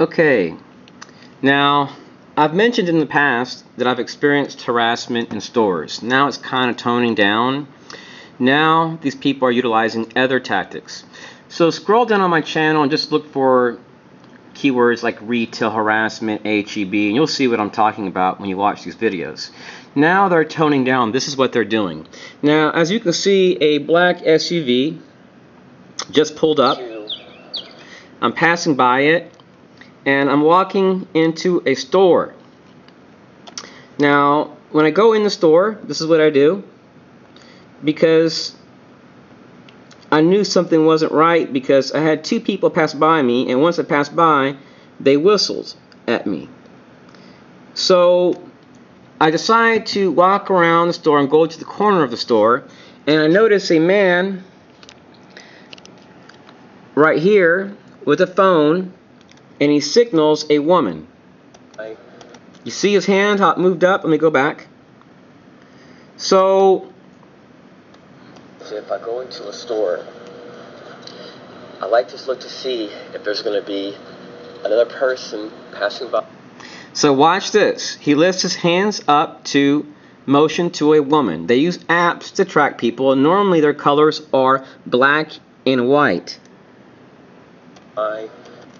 Okay, now I've mentioned in the past that I've experienced harassment in stores. Now it's kind of toning down. Now these people are utilizing other tactics. So scroll down on my channel and just look for keywords like retail harassment, HEB, and you'll see what I'm talking about when you watch these videos. Now they're toning down. This is what they're doing. Now, as you can see, a black SUV just pulled up. I'm passing by it, and I'm walking into a store. Now, when I go in the store, this is what I do, because I knew something wasn't right, because I had two people pass by me, and once I passed by, they whistled at me. So I decided to walk around the store and go to the corner of the store, and I noticed a man right here with a phone, and he signals a woman. You see his hand how it moved up? Let me go back. So if I go into a store, I like to look to see if there's going to be another person passing by. So watch this. He lifts his hands up to motion to a woman. They use apps to track people, and normally their colors are black and white.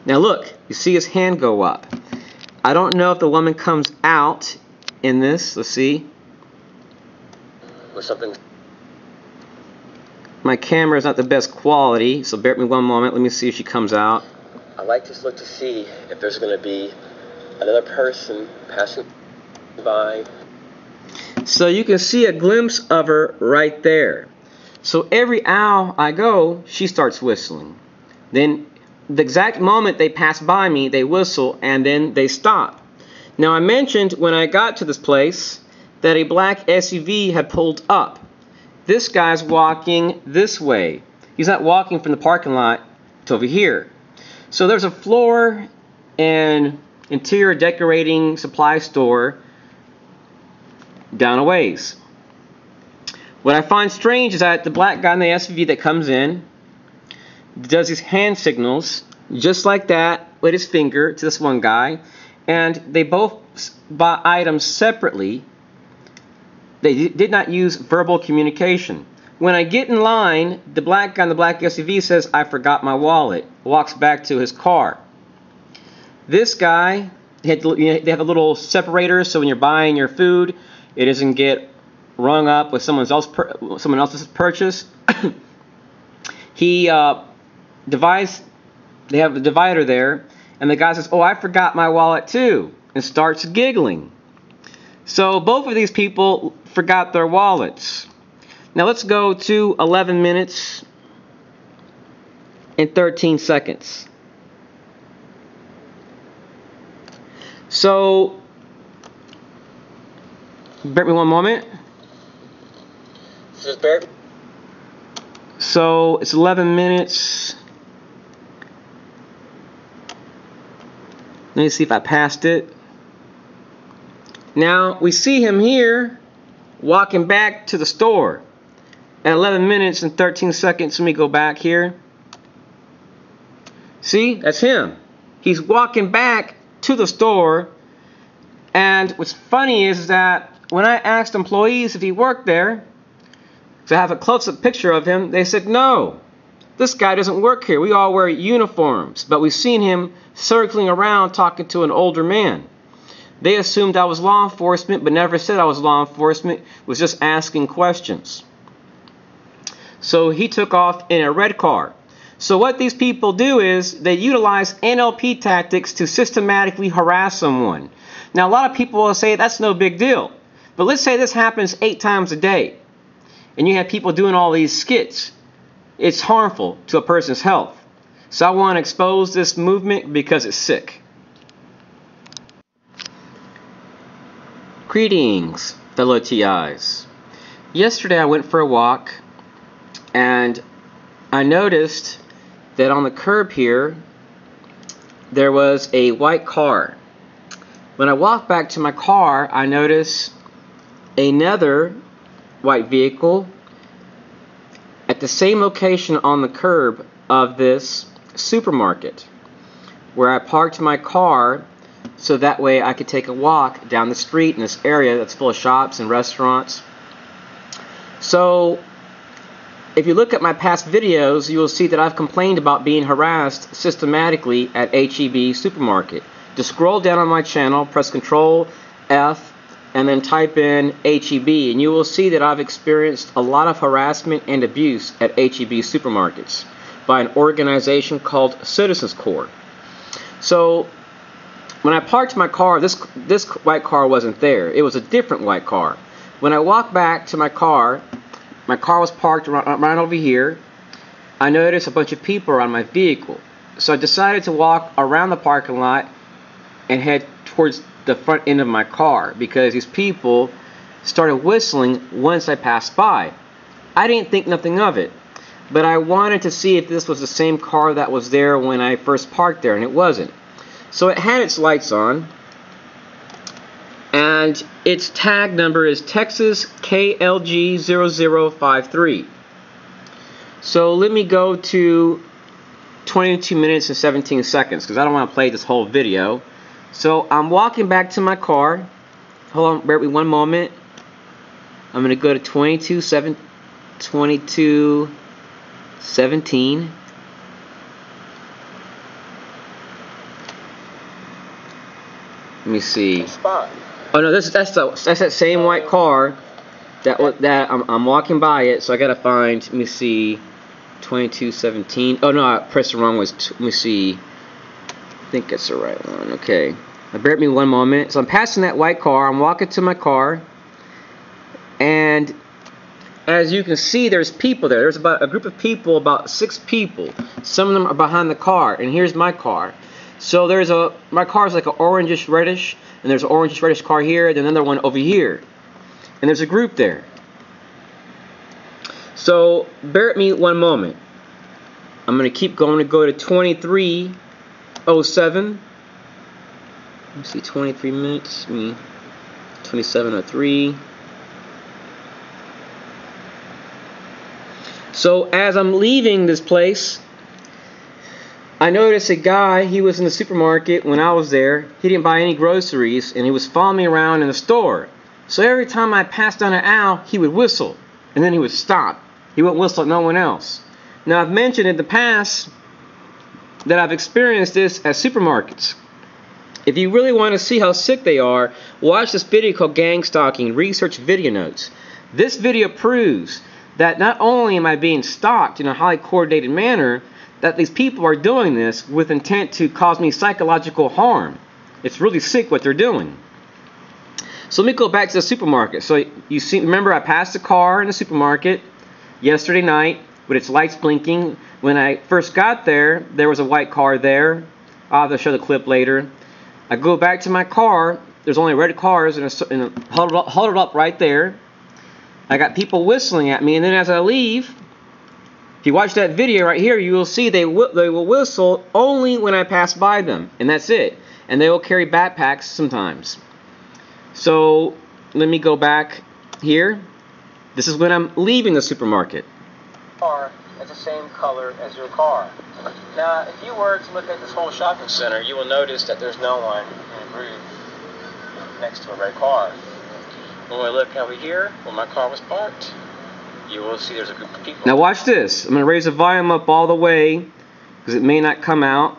Now look, you see his hand go up. I don't know if the woman comes out in this. Let's see. Or something. My camera is not the best quality, so bear with me one moment. Let me see if she comes out. I like to look to see if there's going to be another person passing by. So you can see a glimpse of her right there. So every aisle I go, she starts whistling. Then the exact moment they pass by me, they whistle, and then they stop. Now I mentioned when I got to this place that a black SUV had pulled up. This guy's walking this way. He's not walking from the parking lot to over here. So there's a floor and interior decorating supply store down a ways. What I find strange is that the black guy in the SUV that comes in does these hand signals just like that with his finger to this one guy, and they both buy items separately. They did not use verbal communication. When I get in line, the black guy in the black SUV says, "I forgot my wallet," walks back to his car. This guy, they have a little separator, so when you're buying your food, it doesn't get rung up with someone else's purchase. He they have a divider there, and the guy says, "Oh, I forgot my wallet too," and starts giggling. So both of these people forgot their wallets. Now let's go to 11 minutes and 13 seconds. So, bear with me one moment. So it's 11 minutes. Let me see if I passed it. Now we see him here walking back to the store at 11 minutes and 13 seconds. Let me go back here. See, that's him. He's walking back to the store, and what's funny is that when I asked employees if he worked there, to have a close-up picture of him, they said, "No, this guy doesn't work here. We all wear uniforms." But we've seen him circling around talking to an older man. They assumed I was law enforcement, but never said I was law enforcement, was just asking questions. So he took off in a red car. So what these people do is they utilize NLP tactics to systematically harass someone. Now, a lot of people will say that's no big deal. But let's say this happens 8 times a day, and you have people doing all these skits. It's harmful to a person's health. So I want to expose this movement because it's sick. Greetings, fellow TIs. Yesterday I went for a walk, and I noticed that on the curb here there was a white car. When I walked back to my car, I noticed another white vehicle at the same location on the curb of this supermarket. where I parked my car so that way I could take a walk down the street in this area that's full of shops and restaurants. So if you look at my past videos, you will see that I've complained about being harassed systematically at H-E-B supermarket. Just scroll down on my channel, press Control F, and then type in H-E-B, and you will see that I've experienced a lot of harassment and abuse at H-E-B supermarkets by an organization called Citizens Corps. So when I parked my car, this white car wasn't there. It was a different white car. When I walked back to my car was parked right over here. I noticed a bunch of people around my vehicle. So I decided to walk around the parking lot and head towards the front end of my car because these people started whistling once I passed by. I didn't think nothing of it, but I wanted to see if this was the same car that was there when I first parked there, and it wasn't. So it had its lights on, and its tag number is Texas KLG0053. So let me go to 22 minutes and 17 seconds because I don't want to play this whole video. So I'm walking back to my car. Hold on, bear with me one moment. I'm going to go to 22:17. Let me see. Oh no, that's that same white car that I'm walking by it. So I gotta find. Let me see. 22:17. Oh no, I pressed the wrong one. Let me see. I think it's the right one. Okay. Bear with me one moment. So I'm passing that white car. I'm walking to my car, and as you can see, there's people there. There's about a group of people, about 6 people. Some of them are behind the car, and here's my car. So my car is like an orangish reddish, and there's an orangish reddish car here, and another one over here, and there's a group there. So bear with me one moment. I'm going to keep going to go to 23:07. Let me see, 23 minutes. 27:03. So as I'm leaving this place, I noticed a guy. He was in the supermarket when I was there. He didn't buy any groceries, and he was following me around in the store. So every time I passed down an aisle, he would whistle, and then he would stop. He wouldn't whistle at no one else. Now, I've mentioned in the past that I've experienced this at supermarkets. If you really want to see how sick they are, watch this video called Gang Stalking, Research Video Notes. This video proves that not only am I being stalked in a highly coordinated manner, that these people are doing this with intent to cause me psychological harm. It's really sick what they're doing. So let me go back to the supermarket. So you see, remember I passed a car in the supermarket yesterday night with its lights blinking. When I first got there, there was a white car there. I'll have to show the clip later. I go back to my car. There's only red cars and huddled up right there. I got people whistling at me, and then as I leave, if you watch that video right here, you will see they will whistle only when I pass by them, and that's it. And they will carry backpacks sometimes. So let me go back here. This is when I'm leaving the supermarket. It's the same color as your car. Now, if you were to look at this whole shopping center, you will notice that there's no one in a group next to a red car. When we look over here, where my car was parked, you will see there's a group of people. Now watch this. I'm going to raise the volume up all the way because it may not come out.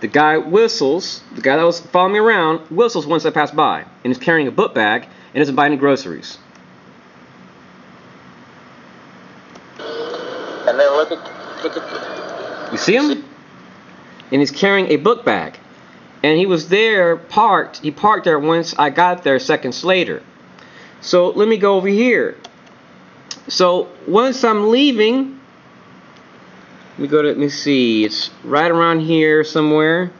The guy whistles. The guy that was following me around whistles once I pass by, and is carrying a book bag and isn't buying any groceries. And then look at. You see him? And he's carrying a book bag. And he was there parked. He parked there once I got there seconds later. So let me go over here. So once I'm leaving, let me see. It's right around here somewhere.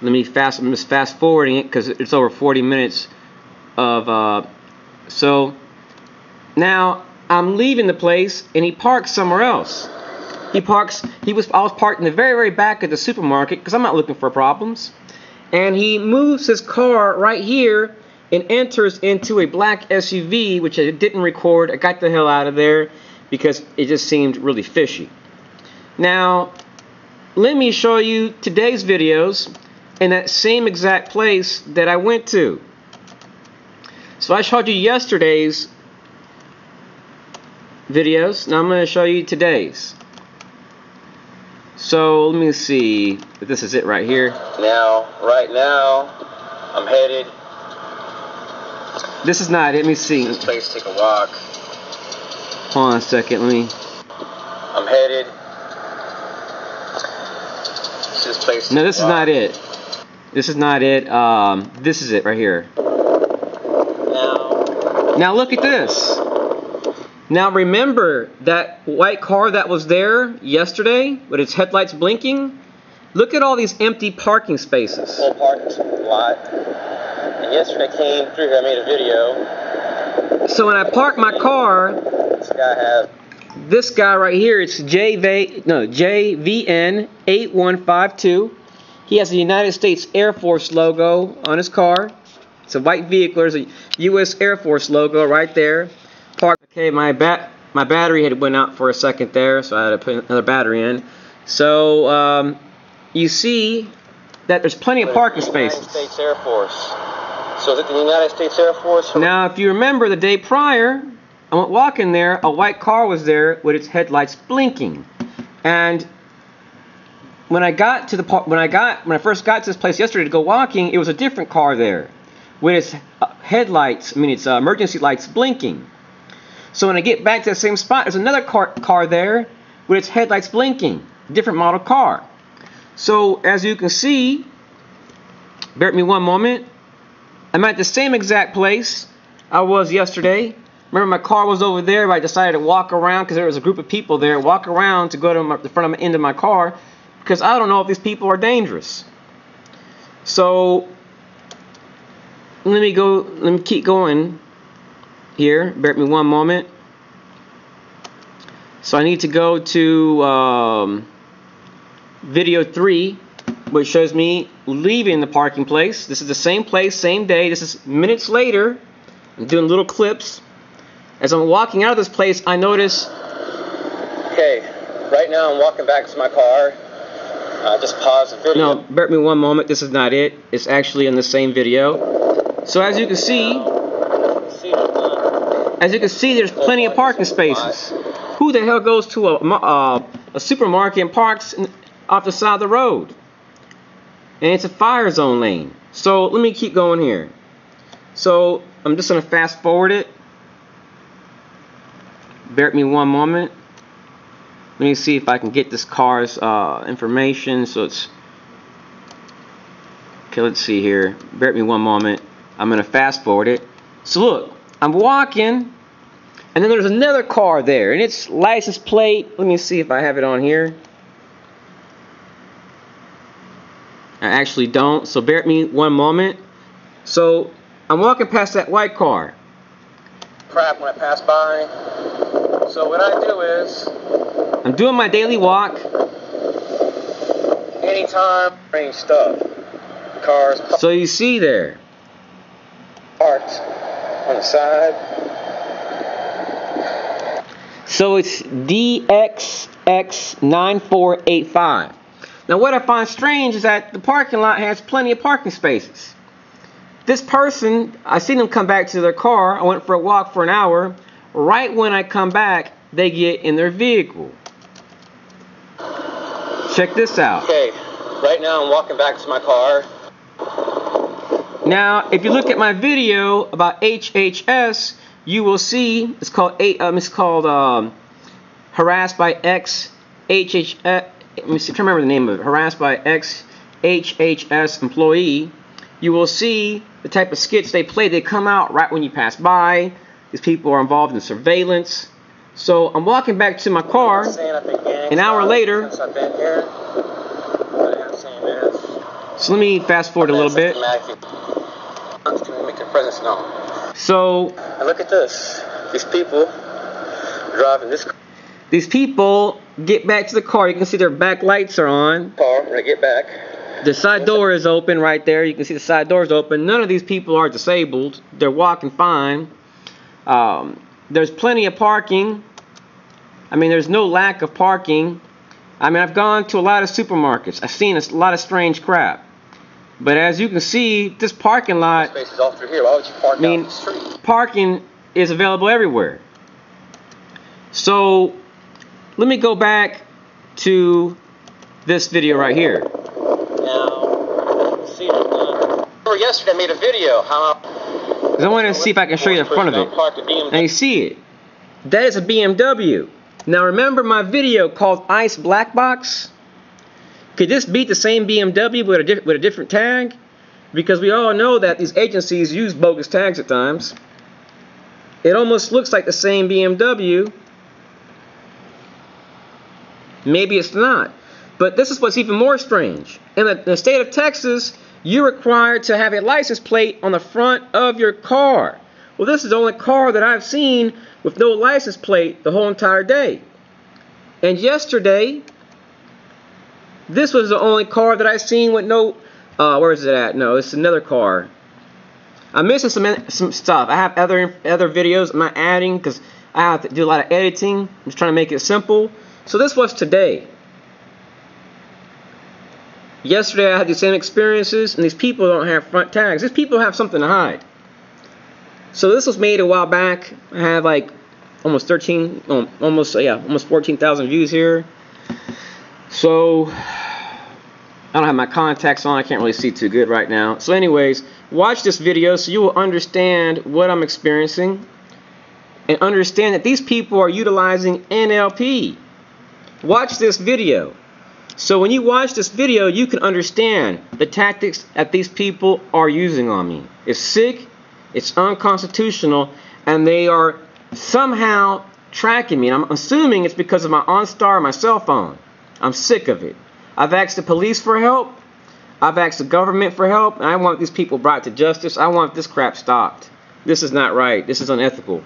I'm just fast forwarding it because it's over 40 minutes of. So now I'm leaving the place, and he parks somewhere else. I was parked in the very, very back of the supermarket because I'm not looking for problems. And he moves his car right here and enters into a black SUV, which I didn't record. I got the hell out of there because it just seemed really fishy. Now, let me show you today's videos in that same exact place that I went to. So I showed you yesterday's videos. Now I'm going to show you today's. So let me see if this is it right here. Right now, I'm headed. This is not it. Let me see. This place, take a walk. Hold on a second. I'm headed. This place. No, this is not it. This is not it. This is it right here. Now look at this. Now remember that white car that was there yesterday with its headlights blinking? Look at all these empty parking spaces. Full parking lot. And yesterday I came through here, I made a video. So when I park my car, this guy right here, it's JVN8152. He has the United States Air Force logo on his car. It's a white vehicle. There's a U.S. Air Force logo right there. Parked. Okay, my battery had went out for a second there, so I had to put another battery in. So you see that there's plenty of parking spaces. United States Air Force. So is it the United States Air Force? Now, if you remember the day prior, I went walking there. A white car was there with its headlights blinking, and when I first got to this place yesterday to go walking, it was a different car there with its headlights. Its emergency lights blinking. So when I get back to the same spot, there's another car there with its headlights blinking, different model car. So as you can see, bear with me one moment. I'm at the same exact place I was yesterday. Remember, my car was over there, but I decided to walk around because there was a group of people there. Walk around to go to the front of the end of my car because I don't know if these people are dangerous. So let me keep going here. Bear with me one moment. So I need to go to video 3, which shows me leaving the parking place. This is the same place, same day. This is minutes later. I'm doing little clips. As I'm walking out of this place, I notice. Okay, right now I'm walking back to my car. Just pause the video. No, bear with me one moment. This is not it. It's actually in the same video. So as you can see, there's plenty of parking spaces. Who the hell goes to a supermarket and parks off the side of the road? And it's a fire zone lane. So let me keep going here. So I'm just going to fast forward it. Bear with me one moment. Let me see if I can get this car's information. So it's okay. Let's see here. Bear with me one moment. I'm going to fast forward it. So look, I'm walking, and then there's another car there, and its license plate. Let me see if I have it on here. I actually don't. So bear with me one moment. So I'm walking past that white car. Crap when I pass by. So what I do is I'm doing my daily walk. Anytime bring stuff. Cars. So you see there. Parked on the side. So it's DXX9485. Now what I find strange is that the parking lot has plenty of parking spaces. This person, I seen them come back to their car. I went for a walk for an hour. Right when I come back, they get in their vehicle. Check this out. Okay, right now I'm walking back to my car. Now, if you look at my video about HHS, you will see it's called harassed by ex HHS. Let me see, I'm trying to remember the name of it. Harassed by ex HHS employee. You will see the type of skits they play. They come out right when you pass by. These people are involved in surveillance. So I'm walking back to my car. An hour later. So let me fast forward a little bit. So look at this. These people driving this car. These people get back to the car. You can see their back lights are on. When I get back. The side door is open right there. You can see the side door is open. None of these people are disabled. They're walking fine. There's plenty of parking. I mean, there's no lack of parking. I mean, I've gone to a lot of supermarkets. I've seen a lot of strange crap. But as you can see, this parking lot, Space is all through here. Why would you park out in the street? Parking is available everywhere. So let me go back to this video right here. Now, see, yesterday I made a video how I want to see if I can show you the front of it. Now you see it. That is a BMW. Now remember my video called Ice Black Box? Could this be the same BMW with a different tag? Because we all know that these agencies use bogus tags at times. It almost looks like the same BMW. Maybe it's not. But this is what's even more strange. In the state of Texas, you're required to have a license plate on the front of your car. Well, this is the only car that I've seen with no license plate the whole entire day. And yesterday, this was the only car that I've seen with no... where is it at? No, it's another car. I'm missing some stuff. I have other videos I'm not adding because I have to do a lot of editing. I'm just trying to make it simple. So this was today. Yesterday I had the same experiences, and these people don't have front tags. These people have something to hide. So this was made a while back. I have like almost 14,000 views here. So I don't have my contacts on. I can't really see too good right now. So anyways, watch this video so you will understand what I'm experiencing and understand that these people are utilizing NLP. Watch this video. So when you watch this video, you can understand the tactics that these people are using on me. It's sick, it's unconstitutional, and they are somehow tracking me. And I'm assuming it's because of my OnStar, my cell phone. I'm sick of it. I've asked the police for help. I've asked the government for help. And I want these people brought to justice. I want this crap stopped. This is not right. This is unethical.